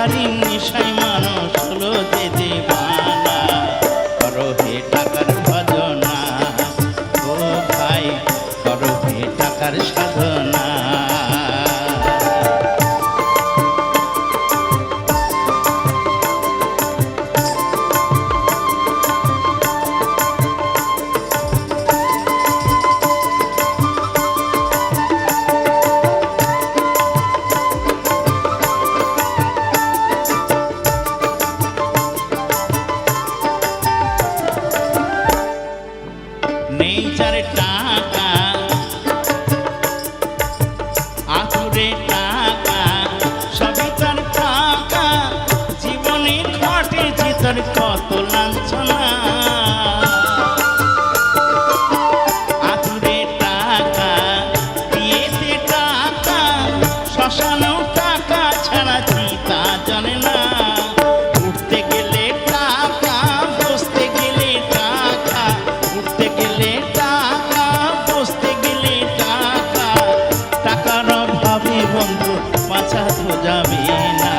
টাকারই নেশায় মানুষ হলো যে দিওয়ানা। করো হে টাকার ভজনা, ও ভাই করো হে টাকার সাধনা। নেই যার টাকা আতুরে টাকা, সবই তার টাকা, জীবনে ঘটেছে তার কত লাঞ্ছনা। আতুরে টাকা দিয়েছে টাকা, শ্মশানেও টাকা ছাড়া চিতা জানে না। উঠতে গেলে টাকা, বসতে গেলে টাকা, উঠতে গেলে টাকা, বসতে গেলে টাকা। টাকার অভাবে বন্ধু বাঁচা তো যাবে না।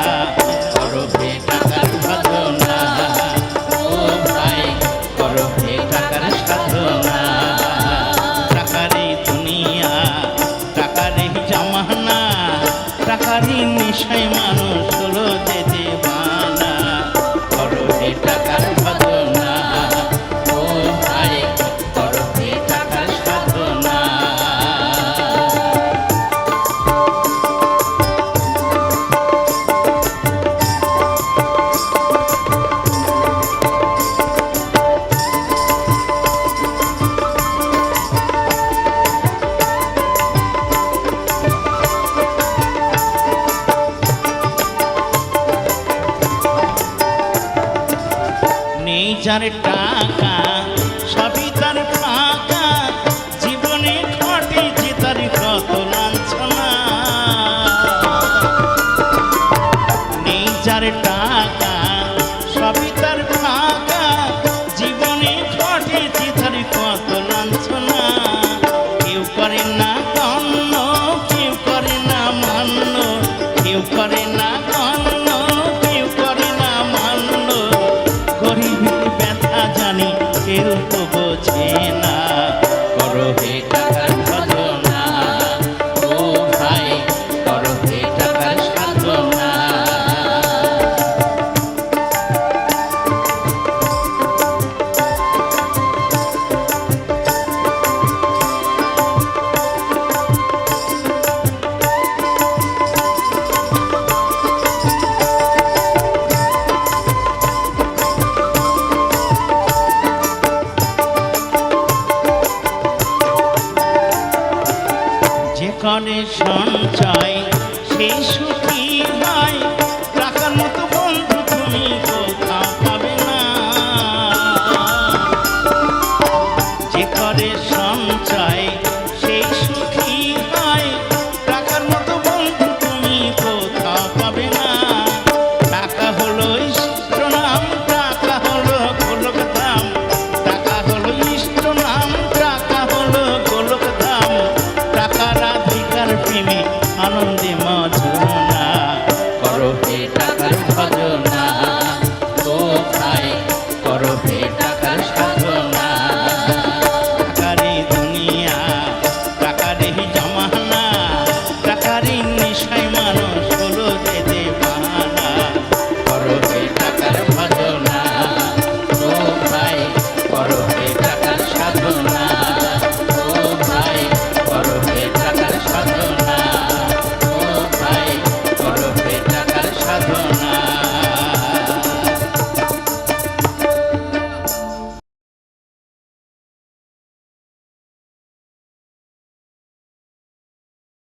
করো হে টাকার ভজনা, ও ভাই করো হে টাকার সাধনা। টাকারই দুনিয়া, টাকারই জামানা, টাকারই নেশায় মানুষ হলো যে দিওয়ানা। করো হে টাকার ভজনা, ও ভাই করো হে টাকার সাধনা। নেই যার টাকা, সবই তার ফাঁকা, জীবনে ঘটেছে তার কত লাঞ্ছনা। নেই যার টাকা, সবই তার ফাঁকা, জীবনে ঘটেছে তার কত লাঞ্ছনা। কেউ করে না গণ্য, কেউ করে না মান্য, কেউ করে না গণ্য, কেউ করে না মান্য। গরিবের ব্যথা জানি কেউ তো বোঝে না। করো হে টাকার ভজনা, ও ভাই করো হে টাকার সাধনা। যে করে সঞ্চয় সেই সুখী হয়, টাকার মতো বন্ধু তুমি কোথাও পাবে না। যে করে সঞ্চয় সেই সুখী হয়, টাকার মতো বন্ধু তুমি কোথাও পাবে না। টাকা হলো ইষ্ট নাম, টাকা হলো গোলক ধাম, টাকা হলো ইষ্ট নাম, টাকা হলো গোলক ধাম। টাকার অধিকার প্রেমে আনন্দে মজনা। করো হে টাকার ভজনা।